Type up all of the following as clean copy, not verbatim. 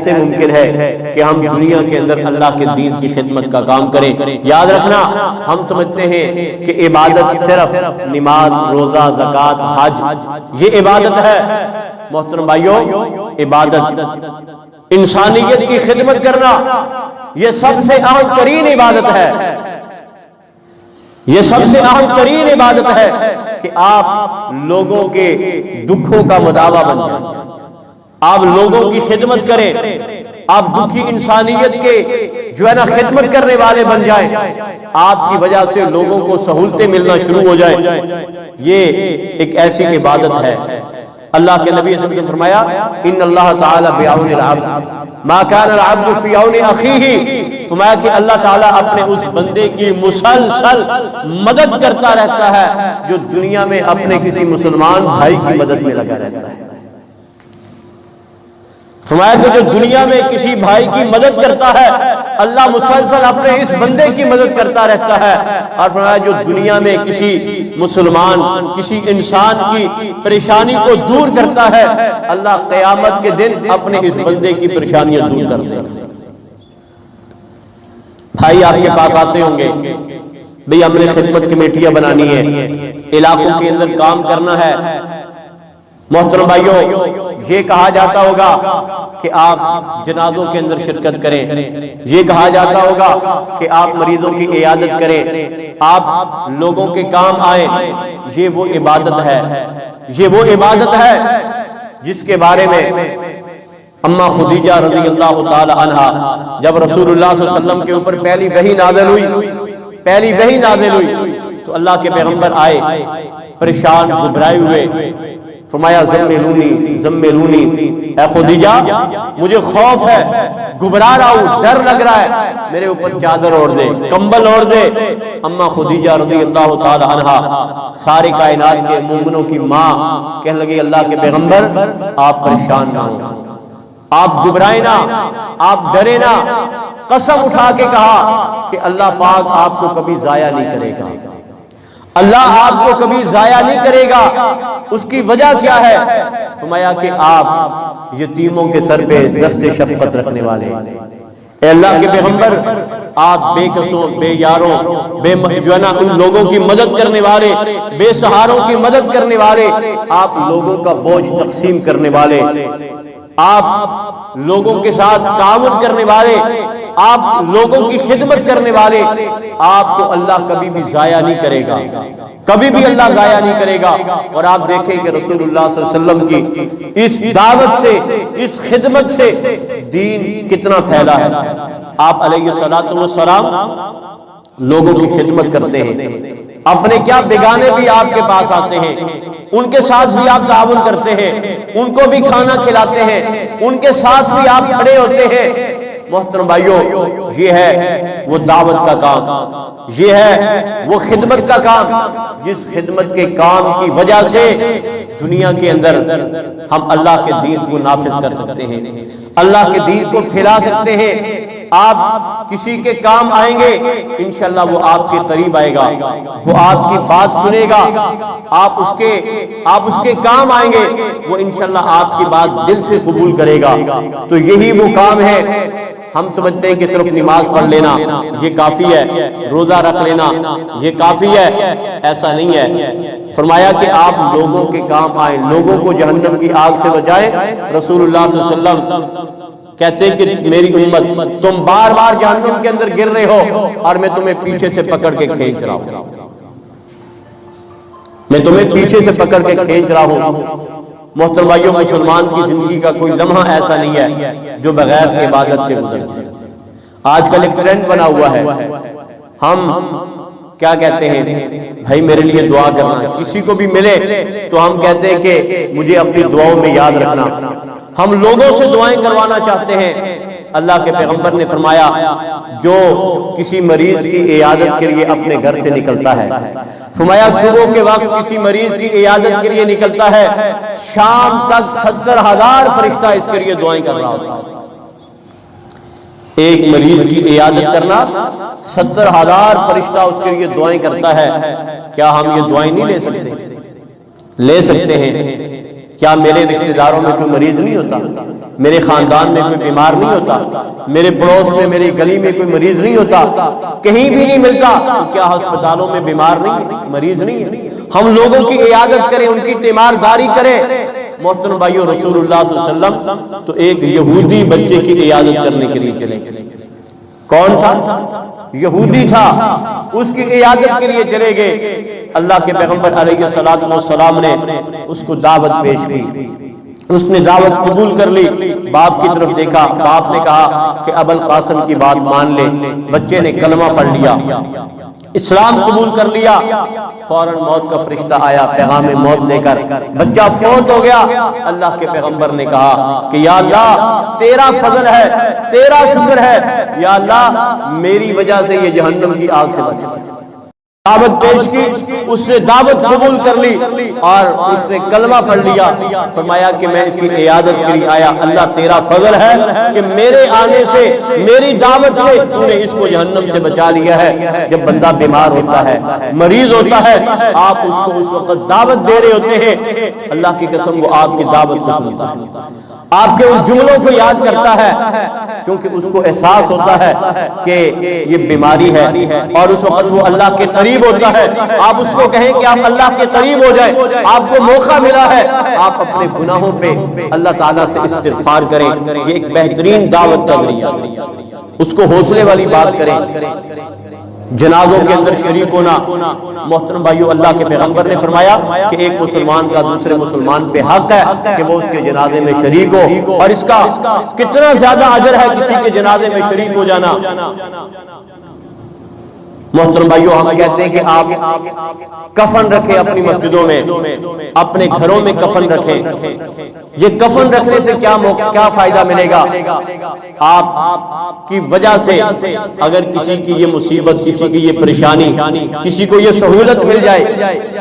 کیسے ممکن ہے کہ ہم دنیا کے اندر اللہ کے دین کی خدمت کا کام کریں؟ یاد رکھنا، ہم سمجھتے ہیں کہ عبادت صرف نماز، روزہ، زکوٰۃ، حج یہ عبادت ہے۔ محترم بھائیو، عبادت انسانیت کی خدمت کرنا یہ سب سے اہم ترین عبادت ہے۔ یہ سب سے اہم ترین عبادت ہے کہ آپ لوگوں کے دکھوں کا مداوا بن جائیں، آپ لوگوں کی خدمت کریں، آپ دکھی انسانیت کے جو ہے نا خدمت کرنے والے بن جائیں، آپ کی وجہ سے لوگوں کو سہولتیں ملنا شروع ہو جائیں۔ یہ ایک ایسی عبادت ہے۔ اللہ کے نبی صلی اللہ علیہ وسلم نے فرمایا ان اللہ تعالیٰ بعون العبد ما کان العبد فی عون اخیہ، فرمایا کہ اللہ تعالیٰ اپنے اس بندے کی مسلسل مدد کرتا رہتا ہے جو دنیا میں اپنے کسی مسلمان بھائی کی مدد میں لگا رہتا ہے۔ فرمایا کہ جو دنیا میں کسی بھائی کی مدد کرتا ہے اللہ مسلسل اپنے اس بندے کی مدد کرتا رہتا ہے، اور فرمایا جو دنیا میں کسی مسلمان، کسی انسان کی پریشانی کو دور کرتا ہے اللہ قیامت کے دن اپنے اس بندے کی پریشانیاں دور کر دے گا۔ بھائی آپ کے پاس آتے ہوں گے، بھئی ہم نے خدمت کمیٹیاں بنانی ہے، علاقوں کے اندر کام کرنا ہے۔ محترم بھائیو، یہ کہا جاتا ہوگا کہ آپ جنازوں کے اندر شرکت کریں، یہ کہا جاتا ہوگا کہ آپ مریضوں کی عیادت کریں، آپ لوگوں کے کام آئیں۔ یہ وہ عبادت ہے، یہ وہ عبادت ہے جس کے بارے میں اماں خدیجہ رضی اللہ تعالی عنہا جب رسول اللہ صلی اللہ علیہ وسلم کے اوپر پہلی وحی نازل ہوئی تو اللہ کے پیغمبر آئے پریشان گھبرائے ہوئے، فرمایا زملونی اے خدیجہ مجھے خوف ہے، گھبرا رہا ہوں، ڈر لگ رہا ہے، میرے اوپر چادر اوڑھ دے، کمبل اوڑھ دے۔ اماں خدیجہ رضی اللہ تعالی عنہا ساری کائنات کے مومنوں کی ماں کہنے لگی اللہ کے پیغمبر آپ پریشان نہ ہوں، آپ گھبرائیں نہ، آپ ڈرے نہ۔ قسم اٹھا کے کہا کہ اللہ پاک آپ کو کبھی ضائع نہیں کرے گا، اللہ آپ کو کبھی ضائع نہیں کرے گا۔ اس کی وجہ کیا ہے؟ فرمایا کہ آپ یتیموں کے سر پہ دست شفقت رکھنے والے، اے اللہ کے پیغمبر آپ بے کسوں، بے یاروں، جو ہے نا ان لوگوں کی مدد کرنے والے، بے سہاروں کی مدد کرنے والے، آپ لوگوں کا بوجھ تقسیم کرنے والے، آپ لوگوں کے ساتھ تعاون کرنے والے، آپ لوگوں کی خدمت کرنے والے، آپ کو اللہ کبھی بھی ضائع نہیں کرے گا، کبھی بھی اللہ ضائع نہیں کرے گا۔ اور آپ دیکھیں کہ رسول اللہ صلی اللہ علیہ وسلم کی اس دعوت سے، اس خدمت سے دین کتنا پھیلا ہے۔ آپ علیہ السلام لوگوں کی خدمت کرتے ہیں، اپنے کیا بیگانے بھی آپ کے پاس آتے ہیں، ان کے ساتھ بھی آپ تعاون کرتے ہیں، ان کو بھی کھانا کھلاتے ہیں، ان کے ساتھ بھی آپ کھڑے ہوتے ہیں۔ محترم بھائیو، یہ ہے وہ دعوت کا کام، یہ ہے وہ خدمت کا کام، جس خدمت کے کام کی وجہ سے دنیا کے اندر ہم اللہ کے دین کو نافذ کر سکتے ہیں، اللہ کے دین کو پھیلا سکتے ہیں۔ آپ کسی کے کام آئیں گے انشاءاللہ وہ آپ کے قریب آئے گا، وہ آپ کی بات سنے گا، آپ اس کے کام آئیں گے، وہ انشاءاللہ آپ کی بات دل سے قبول کرے گا۔ تو یہی وہ کام ہے۔ ہم سمجھتے ہیں کہ صرف نماز پڑھ لینا یہ کافی ہے، روزہ رکھ لینا یہ کافی ہے، ایسا نہیں ہے۔ فرمایا کہ آپ لوگوں کے کام آئیں، لوگوں کو جہنم کی آگ سے بچائیں۔ رسول اللہ صلی اللہ علیہ وسلم کہتے ہیں کہ میری امت تم بار بار جہنم کے اندر گر رہے ہو اور میں تمہیں پیچھے سے پکڑ کے کھینچ رہا ہوں، میں تمہیں پیچھے سے پکڑ کے کھینچ رہا ہوں۔ محترم بھائیو، مسلمان کی زندگی کا کوئی لمحہ ایسا نہیں ہے جو بغیر عبادت کے گزر جائے۔ آج کل ایک ٹرینڈ بنا ہوا ہے، ہم کیا کہتے ہیں بھائی میرے لیے دعا کرنا، کسی کو بھی ملے تو ہم کہتے ہیں کہ مجھے اپنی دعاؤں میں یاد رکھنا، ہم لوگوں سے دعائیں کروانا چاہتے ہیں۔ اللہ کے پیغمبر نے فرمایا جو کسی مریض کی عیادت کے لیے اپنے گھر سے نکلتا ہے، فرمایا صبح کے وقت کسی مریض کی عیادت کے لیے نکلتا ہے، شام تک 70,000 فرشتہ اس کے لیے دعائیں کر رہا ہوتا ہے۔ ایک مریض کی عیادت کرنا 70,000 فرشتہ اس کے لیے دعائیں کرتا ہے۔ کیا ہم یہ دعائیں نہیں لے سکتے؟ لے سکتے ہیں۔ کیا میرے رشتہ داروں میں کوئی مریض نہیں ہوتا؟ میرے خاندان میں کوئی بیمار نہیں ہوتا؟ میرے پڑوس میں، میری گلی میں کوئی مریض نہیں ہوتا؟ کہیں بھی نہیں ملتا، کیا ہسپتالوں میں بیمار نہیں، مریض نہیں ہے؟ ہم لوگوں کی عیادت کریں، ان کی تیمارداری کریں۔ محترم بھائیو، رسول اللہ صلی اللہ علیہ وسلم تو ایک یہودی بچے کی عیادت کرنے کے لیے چلے گئے۔ کون تھا؟ یہودی تھا، اس کی عیادت کے لیے چلے گئے۔ اللہ کے پیغمبر علیہ السلام نے اس کو دعوت پیش کی، اس نے دعوت قبول کر لی۔ باپ کی طرف دیکھا، باپ نے کہا کہ ابو القاسم کی بات مان لے۔ بچے نے کلمہ پڑھ لیا، اسلام قبول کر لیا۔ فوراً موت کا فرشتہ آیا پیغام موت لے کر، بچہ فوت ہو گیا۔ اللہ کے پیغمبر نے کہا کہ یا اللہ تیرا فضل ہے، تیرا شکر ہے، یا اللہ میری وجہ سے یہ جہنم کی آگ سے بچا۔ دعوت پیش کی، اس نے دعوت قبول کر لی اور اس نے کلمہ پڑھ لیا۔ فرمایا کہ میں اس کی عیادت کے لیے آیا، اللہ تیرا فضل ہے کہ میرے آنے سے، میری دعوت سے تو نے اس کو جہنم سے بچا لیا ہے۔ جب بندہ بیمار ہوتا ہے، مریض ہوتا ہے، آپ اس کو اس وقت دعوت دے رہے ہوتے ہیں، اللہ کی قسم وہ آپ کی دعوت کو سنتا ہے، آپ کے ان جملوں کو یاد کرتا ہے، کیونکہ اس کو احساس ہوتا ہے کہ یہ بیماری ہے، اور اس وقت وہ اللہ کے قریب ہوتا ہے۔ آپ اس کو کہیں کہ آپ اللہ کے قریب ہو جائیں، آپ کو موقع ملا ہے، آپ اپنے گناہوں پہ اللہ تعالیٰ سے استغفار کریں۔ یہ ایک بہترین دعوت کا ذریعہ، اس کو حوصلے والی بات کریں۔ جنازوں کے اندر شریک ہونا، محترم بھائیو، اللہ کے پیغمبر نے فرمایا کہ ایک مسلمان کا دوسرے مسلمان پہ حق ہے کہ وہ اس کے جنازے میں شریک ہو، اور اس کا کتنا زیادہ اجر ہے کسی کے جنازے میں شریک ہو جانا۔ محترم بھائیو، ہم کہتے ہیں کہ آپ کفن رکھیں اپنی مسجدوں میں، اپنے گھروں میں کفن رکھیں۔ یہ کفن رکھنے سے کیا فائدہ ملے گا؟ آپ کی وجہ سے اگر کسی کی یہ مصیبت، کسی کی یہ پریشانی، کسی کو یہ سہولت مل جائے،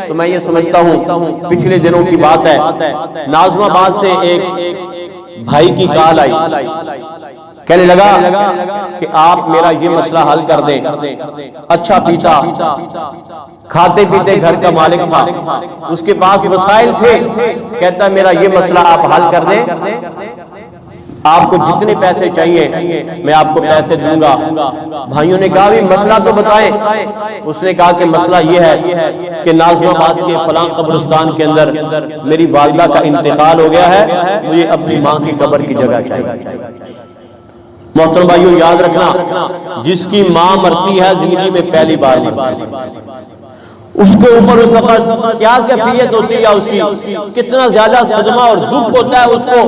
تو میں یہ سمجھتا ہوں، پچھلے دنوں کی بات ہے، ناظم آباد سے ایک بھائی کی کال آئی، کہنے لگا کہ آپ میرا یہ مسئلہ حل کر دیں۔ اچھا پیتا کھاتے پیتے گھر کا مالک تھا، اس کے پاس وسائل تھے، کہتا ہے میرا یہ مسئلہ آپ حل کر دیں، آپ کو جتنے پیسے چاہیے میں آپ کو پیسے دوں گا۔ بھائیوں نے کہا بھی مسئلہ تو بتائیں۔ اس نے کہا کہ مسئلہ یہ ہے کہ ناظم آباد کے فلاں قبرستان کے اندر میری والدہ کا انتقال ہو گیا ہے، مجھے اپنی ماں کی قبر کی جگہ چاہیے۔ محترم بھائیو، یاد رکھنا، جس کی ماں مرتی ہے زندگی میں پہلی بار مرتی ہے، اس کے اوپر اس وقت کیا کیفیت ہوتی ہے، اس کی کتنا زیادہ صدمہ اور دکھ ہوتا ہے اس کو۔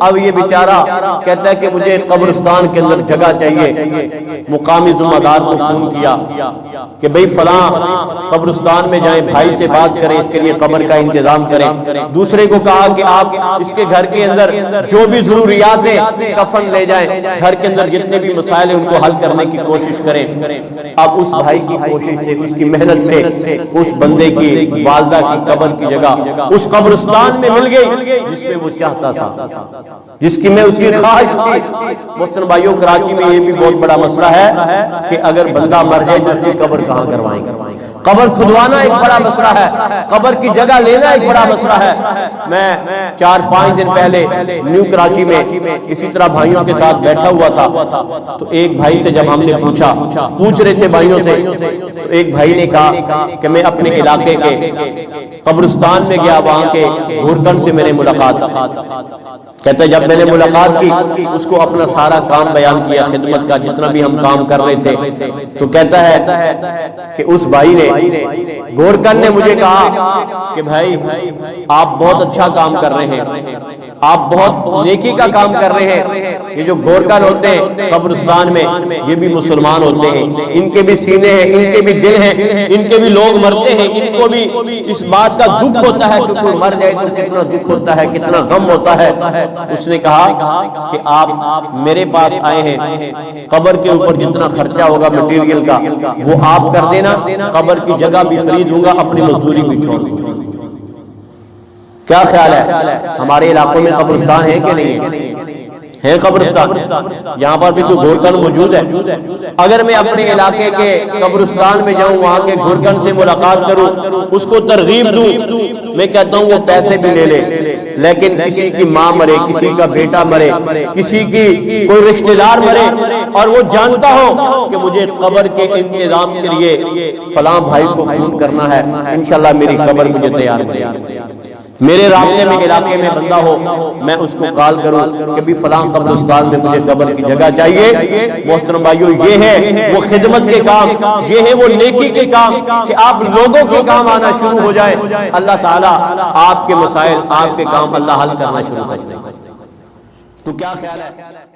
اب یہ بیچارہ کہتا ہے کہ مجھے قبرستان کے اندر جگہ چاہیے۔ مقامی ذمہ دار کو فون کیا کہ بھئی فلاں قبرستان میں جائیں، بھائی سے بات کریں، اس کے لیے قبر کا انتظام کریں۔ دوسرے کو کہا کہ آپ اس کے گھر کے اندر جو بھی ضروریات ہیں کفن لے جائیں، گھر کے اندر جتنے بھی مسائل ہیں ان کو حل کرنے کی کوشش کریں۔ اب اس بھائی کی کوشش سے، اس کی محنت سے اس بندے کی والدہ کی قبر کی جگہ اس قبرستان میں مل گئی جس میں وہ چاہتا تھا، جس کی میں اس کی خواہش تھی۔ محترم بھائیوں، کراچی میں یہ بھی بہت بڑا مسئلہ ہے کہ اگر بندہ مر جائے تو اس کی قبر کہاں کروائیں گے؟ قبر کھدوانا ایک بڑا مسئلہ ہے، قبر کی جگہ لینا ایک بڑا مسئلہ ہے۔ میں 4-5 دن پہلے نیو کراچی میں اسی طرح بھائیوں کے ساتھ بیٹھا ہوا تھا، تو ایک بھائی سے جب ہم نے پوچھ رہے تھے بھائیوں سے، تو ایک بھائی نے کہا کہ میں اپنے علاقے کے قبرستان میں گیا، وہاں کے گورکن سے میں نے ملاقات کی۔ کہتا ہے جب میں نے ملاقات کی، اس کو اپنا سارا کام بیان کیا، خدمت کا جتنا بھی ہم کام کر رہے تھے، تو کہتا ہے کہ اس بھائی نے، گورکن نے مجھے کہا کہ بھائی آپ بہت اچھا کام کر رہے ہیں، آپ بہت نیکی کا کام کر رہے ہیں۔ یہ جو گورکن ہوتے ہیں قبرستان میں، یہ بھی مسلمان ہوتے ہیں، ان کے بھی سینے ہیں، ان کے بھی دل ہیں، ان کے بھی لوگ مرتے ہیں، ان کو بھی اس بات کا دکھ ہوتا ہے کہ کوئی مر جائے تو کتنا دکھ ہوتا ہے، کتنا غم ہوتا ہے۔ اس نے کہا کہ آپ میرے پاس آئے ہیں، قبر کے اوپر جتنا خرچہ ہوگا مٹیریل کا وہ آپ کر دینا، قبر کی جگہ بھی فری دوں گا، اپنی مزدوری بھی چھوڑ دوں گا۔ کیا خیال ہے ہمارے علاقوں میں قبرستان ہے کہ نہیں ہے؟ قبرستان یہاں پر بھی تو گورکن موجود ہے۔ اگر میں اپنے علاقے کے قبرستان میں جاؤں، وہاں کے گورکن سے ملاقات کروں، اس کو ترغیب دوں، میں کہتا ہوں وہ پیسے بھی لے لے، لیکن کسی کی ماں مرے، کسی کا بیٹا مرے، کسی کی کوئی رشتہ دار مرے اور وہ جانتا ہو کہ مجھے قبر کے انتظام کے لیے فلاں بھائی کو فون کرنا ہے، انشاءاللہ میری قبر مجھے تیار کرے، میرے رابطے میں علاقے میں بندہ ہو میں اس کو کال کروں کہ بھی فلاں قبرستان میں مجھے قبر کی جگہ چاہیے۔ محترم بھائیو، یہ ہے وہ خدمت کے کام، یہ ہے وہ نیکی کے کام کہ آپ لوگوں کے کام آنا شروع ہو جائے، اللہ تعالیٰ آپ کے مسائل، آپ کے کام اللہ حل کرنا شروع کر دے۔ تو کیا خیال ہے؟